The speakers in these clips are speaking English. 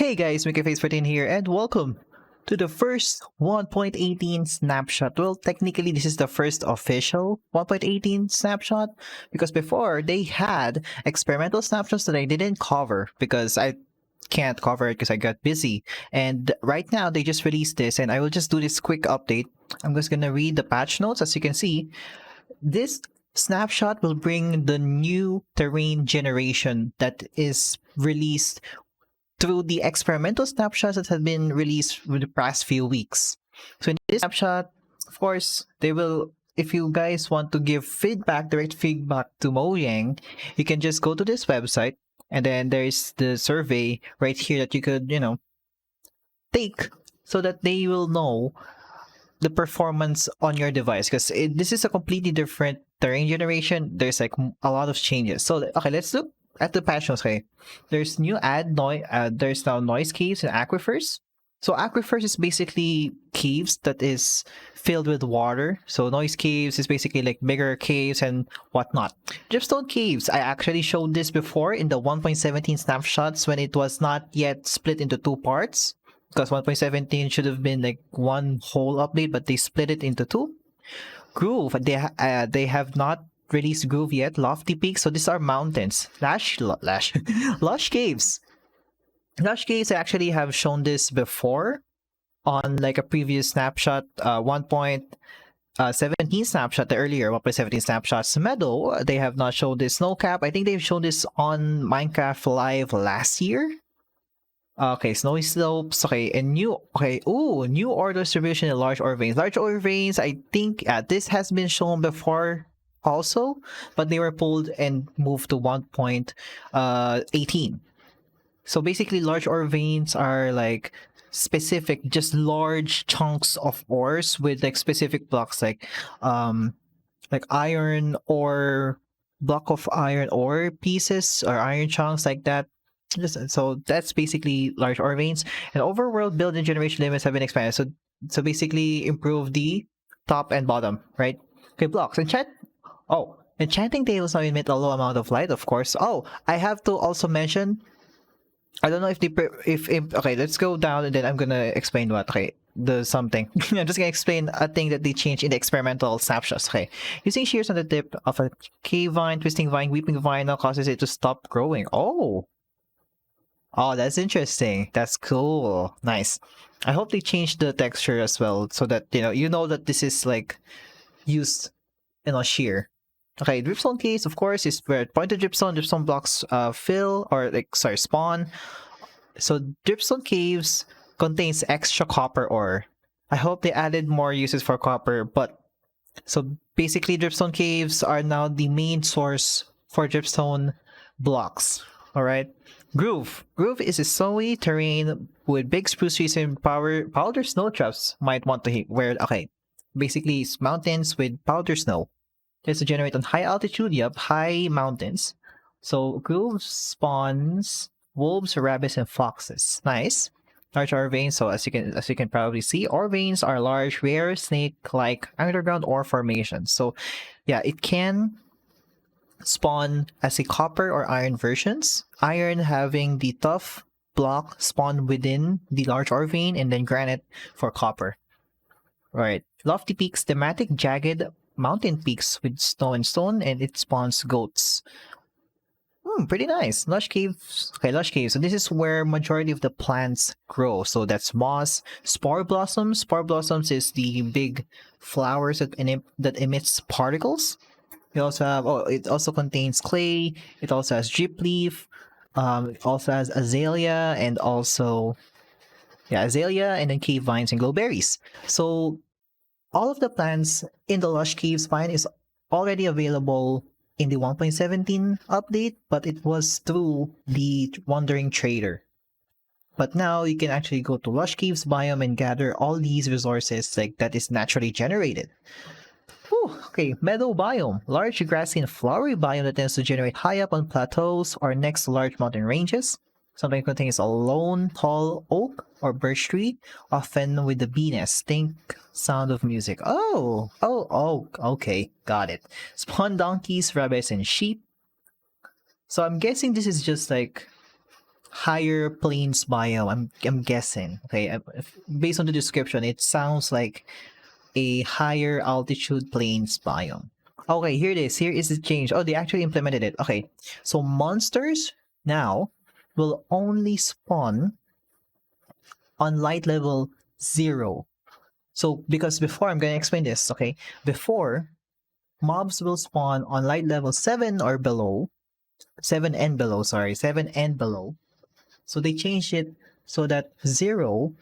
Hey guys, MickeyFace14 here, and welcome to the first 1.18 snapshot. Well, technically, this is the first official 1.18 snapshot because before they had experimental snapshots that I didn't cover because I can't cover it because I got busy. And right now, they just released this, and I will just do this quick update. I'm just gonna read the patch notes. As you can see, this snapshot will bring the new terrain generation that is released through the experimental snapshots that have been released for the past few weeks. So in this snapshot, of course, they will, if you guys want to give feedback, direct feedback to Mojang, you can just go to this website and then there's the survey right here that you could, take so that they will know the performance on your device because this is a completely different terrain generation. There's like a lot of changes. So, okay, let's look at the patch notes. Okay, there's new noise. There's now noise caves and aquifers. So aquifers is basically caves that is filled with water. So noise caves is basically like bigger caves and whatnot. Dripstone caves, I actually showed this before in the 1.17 snapshots when it was not yet split into two parts, because 1.17 should have been like one whole update, but they split it into two. Groove, they have not released Groove yet. Lofty Peaks, so these are mountains. Lush Caves. Lush Caves, I actually have shown this before on like a previous snapshot, 1.17 snapshot, the earlier 1.17 snapshots. Meadow, they have not shown this. Snowcap, I think they've shown this on Minecraft Live last year. Okay, snowy slopes. Okay, and new ore distribution in large ore veins. Large ore veins, I think this has been shown before also, but they were pulled and moved to 1.18. So basically, large ore veins are like specific, just large chunks of ores with like specific blocks, like iron or block of iron ore pieces or iron chunks like that. So that's basically large ore veins. And overworld build and generation limits have been expanded. So basically improve the top and bottom, right? Okay, blocks. Enchanting tables now emit a low amount of light, of course. Oh, I have to also mention, I don't know if okay, let's go down and then I'm gonna explain what. Okay, the something. I'm just gonna explain a thing that they changed in the experimental snapshots. Okay, using shears on the tip of a cave vine, twisting vine, weeping vine now causes it to stop growing. Oh, that's interesting. That's cool. Nice. I hope they change the texture as well so that you know that this is like used shear. Okay, dripstone case, of course, is where pointed dripstone blocks spawn. So dripstone caves contains extra copper ore. I hope they added more uses for copper, but so basically dripstone caves are now the main source for dripstone blocks. All right. Groove is a snowy terrain with big spruce trees and powder snow traps. Might want to where basically it's mountains with powder snow. It's to generate on high altitude, high mountains. So Groove spawns wolves, rabbits, and foxes. Nice. Large ore veins. So as you can probably see, ore veins are large, rare, snake-like underground ore formations. So yeah, it can spawn as a copper or iron versions. Iron having the tough block spawn within the large ore vein, and then granite for copper. Right. Lofty peaks, thematic jagged mountain peaks with snow and stone, and it spawns goats. Pretty nice. Lush caves. Okay, lush caves. So this is where majority of the plants grow. So that's moss, spore blossoms. Spore blossoms is the big flowers that emits particles. We also have, it also contains clay. It also has drip leaf. It also has azalea and also, azalea and then cave vines and glowberries. So all of the plants in the Lush Caves vine is already available in the 1.17 update, but it was through the Wandering Trader. But now you can actually go to Lush Caves biome and gather all these resources that is naturally generated. Okay, meadow biome. Large grassy and flowery biome that tends to generate high up on plateaus or next to large mountain ranges. Sometimes contains a lone, tall oak or birch tree, often with the bee nest. Think sound of music. Okay, got it. Spawn donkeys, rabbits, and sheep. So I'm guessing this is just like higher plains biome. I'm guessing. Okay, based on the description, it sounds like a higher altitude plains biome. Okay, here it is. Here is the change. Oh, they actually implemented it. Okay, so monsters now will only spawn on light level 0. So because before, I'm going to explain this. Okay, before, mobs will spawn on light level 7 or below. 7 and below, sorry, 7 and below. So they changed it so that 0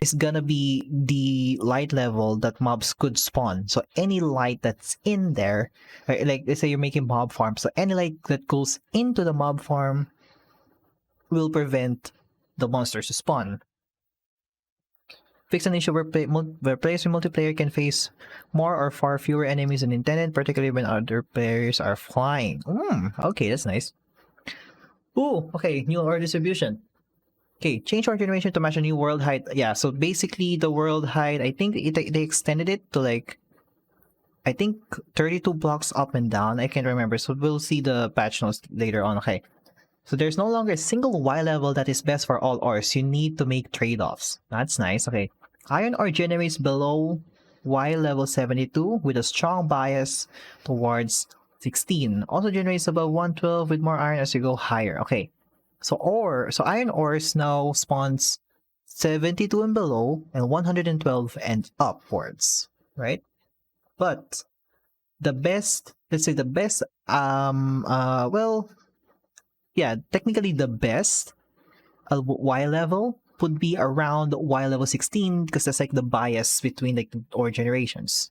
is gonna be the light level that mobs could spawn. So any light that's in there, right, like let's say you're making mob farm, so any light that goes into the mob farm will prevent the monsters to spawn. Fix an issue where players in multiplayer can face more or far fewer enemies than intended, particularly when other players are flying. Okay, that's nice. Ooh, okay, new order distribution. Okay, change our generation to match a new world height. Yeah, so basically the world height, I think they extended it to like, I think 32 blocks up and down. I can't remember. So we'll see the patch notes later on. Okay. So there's no longer a single Y level that is best for all ores. You need to make trade-offs. That's nice. Okay. Iron ore generates below Y level 72 with a strong bias towards 16. Also generates above 112 with more iron as you go higher. Okay. So iron ores now spawns 72 and below and 112 and upwards, right? But the best, let's say the best, well, yeah, technically the best Y level would be around Y level 16 because that's like the bias between like the ore generations.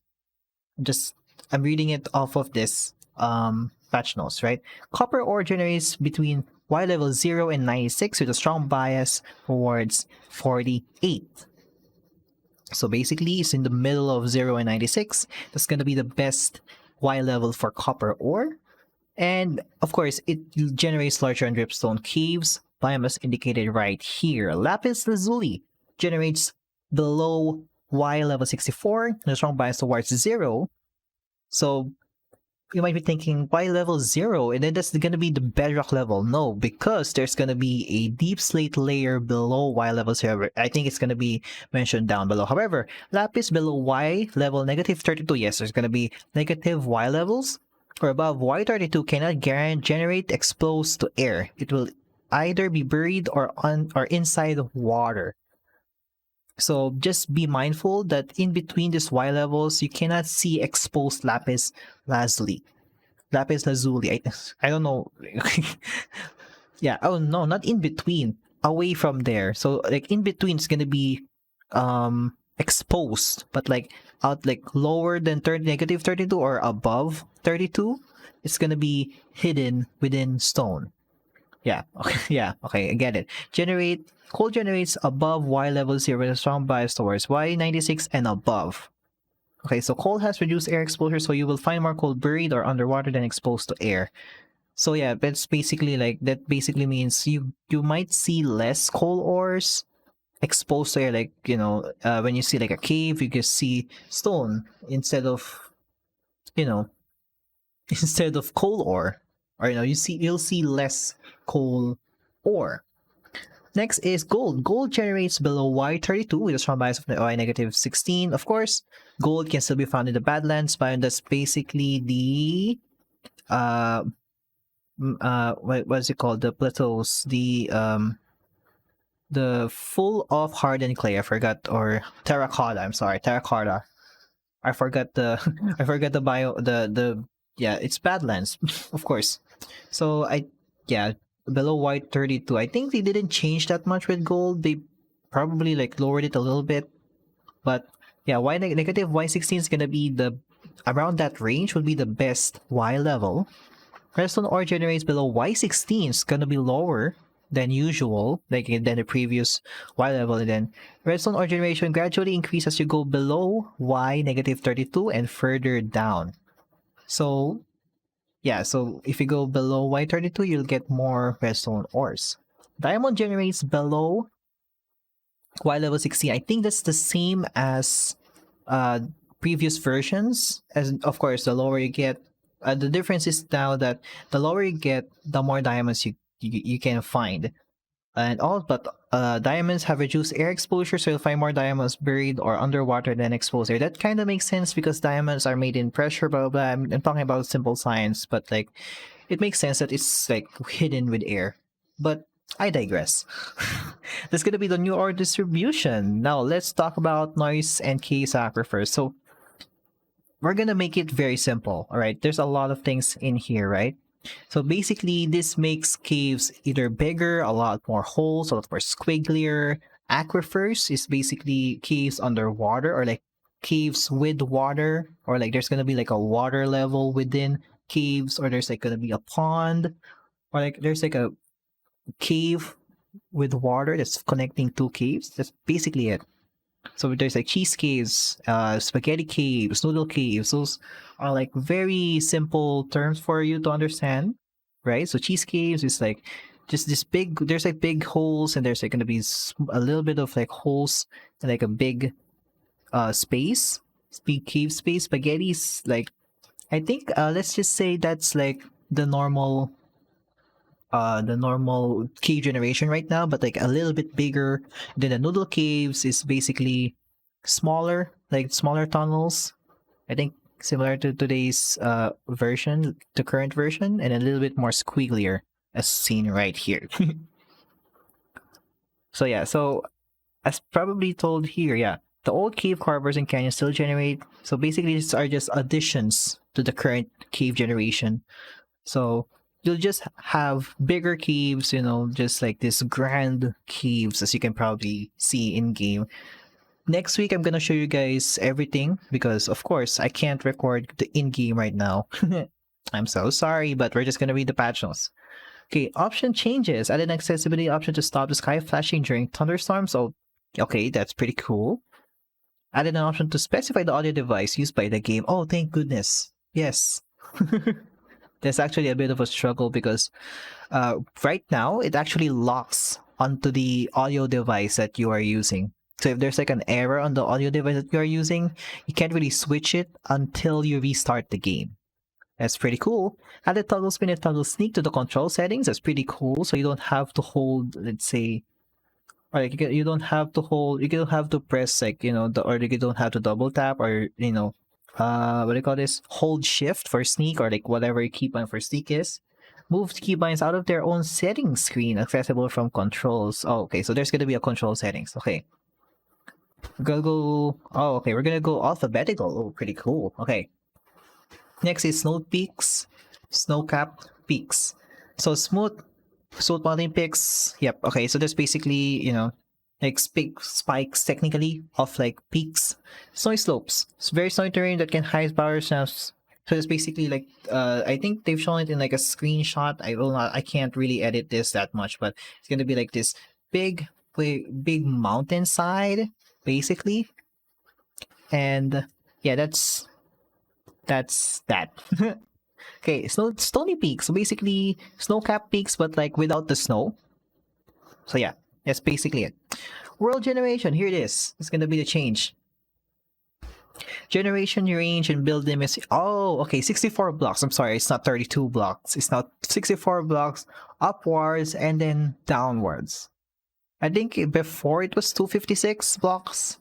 I'm reading it off of this patch notes, right? Copper ore generates between Y level 0 and 96 with a strong bias towards 48. So basically, it's in the middle of 0 and 96. That's going to be the best Y level for copper ore. And of course, it generates larger and dripstone caves. Biome is indicated right here. Lapis Lazuli generates below Y level 64 and a strong bias towards 0. So you might be thinking, why level 0? And then that's going to be the bedrock level. No, because there's going to be a deep slate layer below Y level 0. I think it's going to be mentioned down below. However, Lapis below Y level negative 32. Yes, there's going to be negative Y levels. Or above Y32 cannot generate exposed to air. It will either be buried or inside water. So just be mindful that in between these Y levels, you cannot see exposed Lapis Lazuli. Lapis Lazuli. I don't know. Yeah. Oh no, not in between. Away from there. So like in between is gonna be exposed, but like out like lower than negative 32 or above 32, it's gonna be hidden within stone. Yeah. Okay. Yeah. Okay. I get it. Coal generates above Y level 0 with a strong bias towards Y96 and above. Okay, so coal has reduced air exposure, so you will find more coal buried or underwater than exposed to air. So yeah, that's basically like, that basically means you might see less coal ores exposed to air. Like, you know, when you see like a cave, you can see stone instead of, you know, instead of coal ore. Or, you know, you'll see less coal ore. Next is gold. Gold generates below Y32 with a strong bias of Y negative 16. Of course, gold can still be found in the Badlands biome. That's basically the what's it called? The plateaus. The full of hardened clay. I forgot, or terracotta. I'm sorry, terracotta. I forgot the I forgot the yeah, it's Badlands, of course. So yeah, below Y32. I think they didn't change that much with gold. They probably like lowered it a little bit. But yeah, negative Y16 is gonna be around that range would be the best Y level. Redstone ore generates below Y16 is gonna be lower than usual, like than the previous Y level, and then redstone ore generation gradually increases as you go below Y negative 32 and further down. So yeah, so if you go below Y32, you'll get more redstone ores. Diamond generates below Y level 16. I think that's the same as previous versions. As of course, the lower you get, the difference is now that the lower you get, the more diamonds you can find. And all but diamonds have reduced air exposure, so you'll find more diamonds buried or underwater than exposed air. That kind of makes sense because diamonds are made in pressure, blah blah blah. I'm talking about simple science, but like it makes sense that it's like hidden with air. But I digress. That's gonna be the new ore distribution. Now let's talk about noise and case aquifers. So we're gonna make it very simple. All right, there's a lot of things in here, right? So basically, this makes caves either bigger, a lot more holes, a lot more squigglier. Aquifers is basically caves underwater, or like caves with water, or like there's gonna be like a water level within caves, or there's like gonna be a pond, or like there's like a cave with water that's connecting two caves. That's basically it. So there's like cheese caves, spaghetti caves, noodle caves. Those are like very simple terms for you to understand, right? So cheese caves is like just this big. There's like big holes, and there's like gonna be a little bit of like holes and like a big space, big cave space. Spaghetti's like I think let's just say that's like the normal cave generation right now, but like a little bit bigger. Then the noodle caves is basically smaller, like smaller tunnels. I think similar to today's version, the current version, and a little bit more squigglier, as seen right here. So yeah, so as probably told here, yeah, the old cave carvers and canyons still generate. So basically, these are just additions to the current cave generation. So you'll just have bigger caves, you know, just like this grand caves, as you can probably see in game. Next week, I'm gonna show you guys everything because, of course, I can't record the in-game right now. I'm so sorry, but we're just gonna read the patch notes. Okay, option changes. Add an accessibility option to stop the sky flashing during thunderstorms. So, okay, that's pretty cool. Added an option to specify the audio device used by the game. Oh, thank goodness. Yes. There's actually a bit of a struggle because right now it actually locks onto the audio device that you are using. So if there's like an error on the audio device that you are using, you can't really switch it until you restart the game. That's pretty cool. Add a toggle spin and toggle sneak to the control settings. That's pretty cool. So you don't have to hold, let's say, or like you don't have to hold, you don't have to press like, you know, or you don't have to double tap or, you know, what do you call this? Hold shift for sneak or like whatever your keybind for sneak is. Move keybinds out of their own settings screen, accessible from controls. Oh, okay, so there's gonna be a control settings. Okay. We're gonna go, oh, okay, we're gonna go alphabetical. Oh, pretty cool. Okay. Next is snow peaks, snow-capped peaks. So smooth mountain peaks. Yep. Okay. So there's basically, you know, like spikes technically of like peaks. Snowy slopes. It's very snowy terrain that can hide power snaps. So it's basically like I think they've shown it in like a screenshot. I can't really edit this that much, but it's gonna be like this big mountainside basically. And yeah, that's that. Okay, Stony Peak. So basically snow-capped peaks, but like without the snow. So yeah, that's basically it. World generation, here it is. It's gonna be the change. Generation range and build limits. Oh, okay, 64 blocks. I'm sorry, it's not 32 blocks. It's not 64 blocks upwards and then downwards. I think before it was 256 blocks.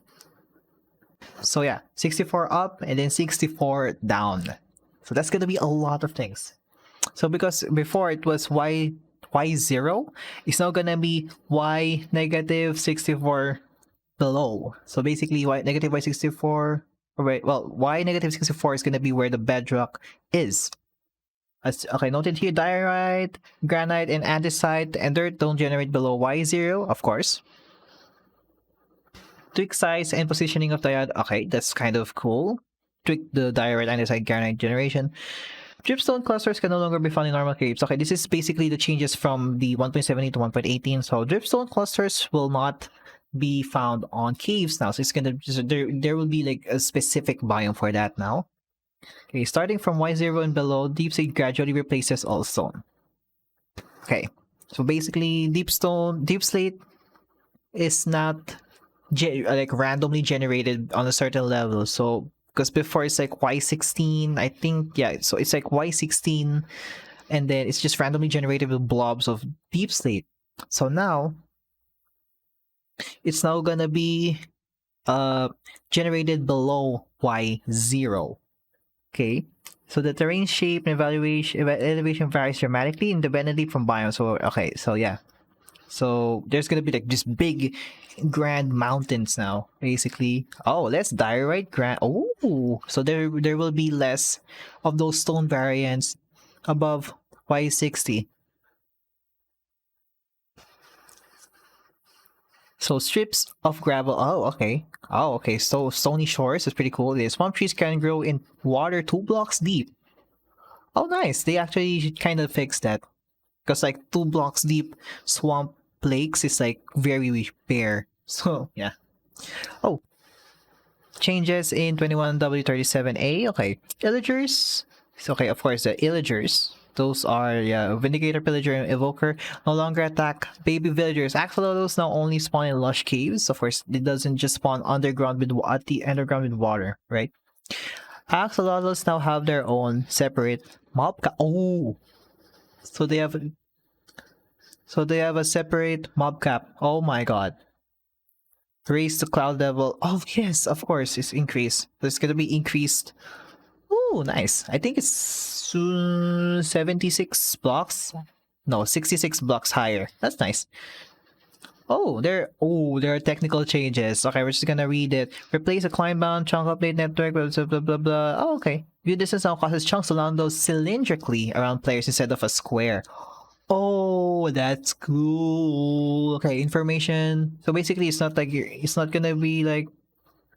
So yeah, 64 up and then 64 down. So that's gonna be a lot of things. So because before it was y0, it's now gonna be y negative 64 below. So basically y negative y64, right? Well, y negative 64 is gonna be where the bedrock is. Okay, noted here, diorite, granite, and andesite and dirt don't generate below y0, of course. Tweak size and positioning of diorite. Okay, that's kind of cool. Tweak the diorite, andesite, granite generation. Dripstone clusters can no longer be found in normal caves. Okay, this is basically the changes from the 1.17 to 1.18. So dripstone clusters will not be found on caves now. So it's gonna there will be like a specific biome for that now. Okay, starting from y0 and below, deep slate gradually replaces all stone. Okay, so basically deep slate is not like randomly generated on a certain level. So because before it's like y16, I think, yeah, so it's like y16 and then it's just randomly generated with blobs of deep slate. So now it's now gonna be generated below y0. Okay, so the terrain shape and elevation varies dramatically independently from biome. So okay, so yeah, so there's gonna be like this big grand mountains now, basically. Oh, less diorite grand. Oh, so there will be less of those stone variants above y60. So strips of gravel. Oh, okay. Oh, okay. So stony shores is pretty cool. The swamp trees can grow in water 2 blocks deep. Oh, nice. They actually kind of fixed that. Because like 2 blocks deep swamp lakes is like very bare. So yeah. Oh, changes in 21W37A. Okay. Illagers. So, okay, of course, the illagers. Those are, yeah, Vindicator, Pillager, and Evoker no longer attack baby villagers. Axolotls now only spawn in lush caves. Of course, it doesn't just spawn underground with at the underground with water, right? Axolotls now have their own separate mob. Oh, so they have a separate mob cap. Oh my god. Raise the cloud level. Oh yes, of course, it's increased. There's gonna be increased. Oh, nice. I think it's 76 blocks. No, 66 blocks higher. That's nice. There are technical changes. Okay, we're just gonna read it. Replace a client bound chunk update network, blah blah blah blah blah. Oh, okay. View distance now causes chunks to land those cylindrically around players instead of a square. Oh, that's cool. Okay, information. So basically it's not like it's not gonna be like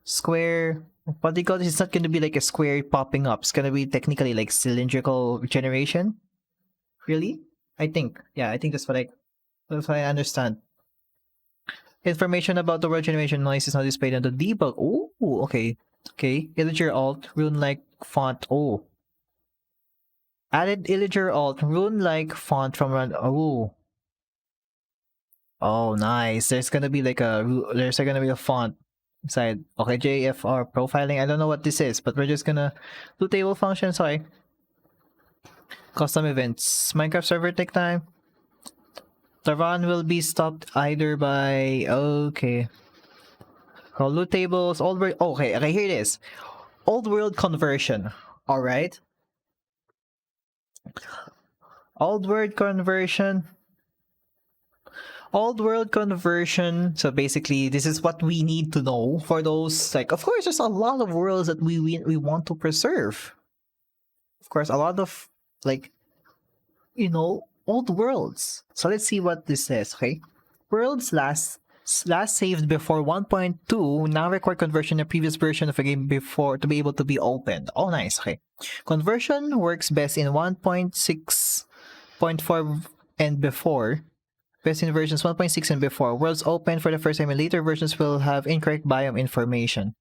square. What do you call this? It's not gonna be like a square popping up. It's gonna be technically like cylindrical generation. Really? I think. Yeah, I think that's what I understand. Information about the word generation noise is not displayed on the debug. Oh, okay. Okay. Illager alt, rune-like font. Oh. Added Illager alt, rune-like font from run. Oh. Oh, nice. There's gonna be a font inside. Okay, JFR profiling. I don't know what this is, but we're just gonna do table function. Sorry. Custom events. Minecraft server take time. The run will be stopped either by okay. Oh, loot tables, old world. Okay, okay, here it is. Old world conversion. All right. Old world conversion. Old world conversion. So basically, this is what we need to know for those. Like, of course, there's a lot of worlds that we want to preserve. Of course, a lot of like, old worlds. So let's see what this says. Okay, worlds last saved before 1.2 now require conversion in a previous version of a game before to be able to be opened. Oh, nice. Okay, conversion works best in 1.6.4 and before. Best in versions 1.6 and before. Worlds open for the first time and later versions will have incorrect biome information.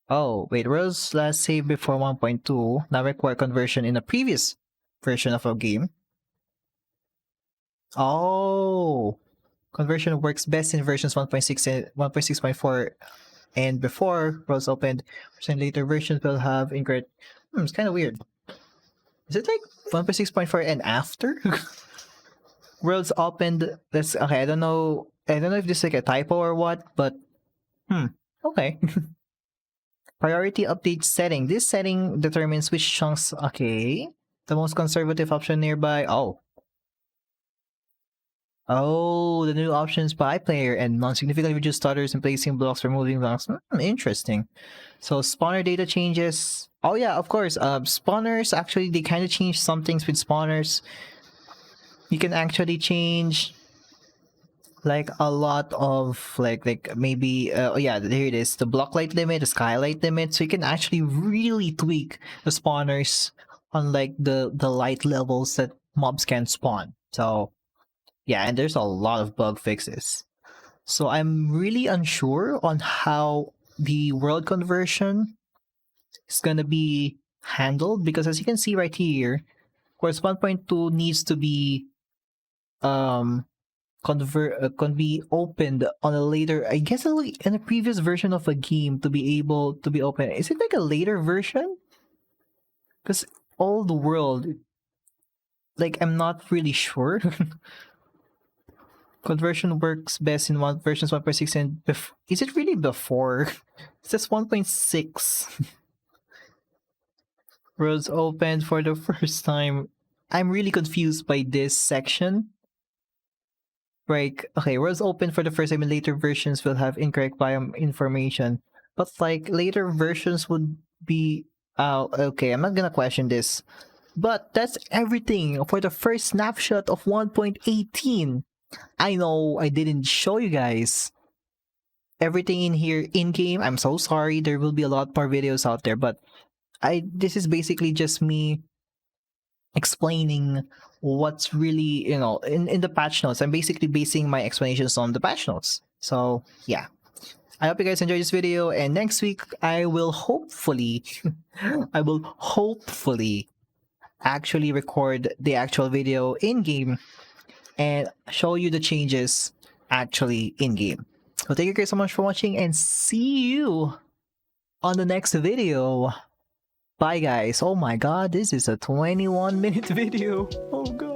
Oh, wait. Worlds last saved before 1.2 now require conversion in a previous version of a game. Oh, conversion works best in versions 1.6 and 1.6.4 and before. Worlds opened and later versions will have incorrect. It's kind of weird. Is it like 1.6.4 and after? Worlds opened. That's okay. I don't know if this is like a typo or what, but okay. Priority update setting. This setting determines which chunks. Okay, the most conservative option nearby. Oh, the new options by player and non-significantly reduce stutters and placing blocks, removing blocks. Interesting. So spawner data changes. Oh yeah, of course. Spawners actually they kind of change some things with spawners. You can actually change like a lot of like maybe yeah, here it is, the block light limit, the skylight limit, so you can actually really tweak the spawners on like the light levels that mobs can spawn. So yeah, and there's a lot of bug fixes. So I'm really unsure on how the world conversion is gonna be handled because as you can see right here, of course 1.2 needs to be can be opened on a later, I guess, in a previous version of a game to be able to be open. Is it like a later version? Because all the world, like, I'm not really sure. Conversion works best in versions 1.6 and is it really before? It says 1.6. Roads opened for the first time. I'm really confused by this section. Like, okay, roads open for the first time and later versions will have incorrect biome information. But like later versions would be okay, I'm not gonna question this. But that's everything for the first snapshot of 1.18. I know I didn't show you guys everything in here in game. I'm so sorry. There will be a lot more videos out there, but this is basically just me explaining what's really, in the patch notes. I'm basically basing my explanations on the patch notes. So yeah, I hope you guys enjoyed this video, and next week I will hopefully actually record the actual video in game and show you the changes actually in game. So thank you guys so much for watching, and see you on the next video. Bye guys. Oh my god, this is a 21-minute video. Oh god.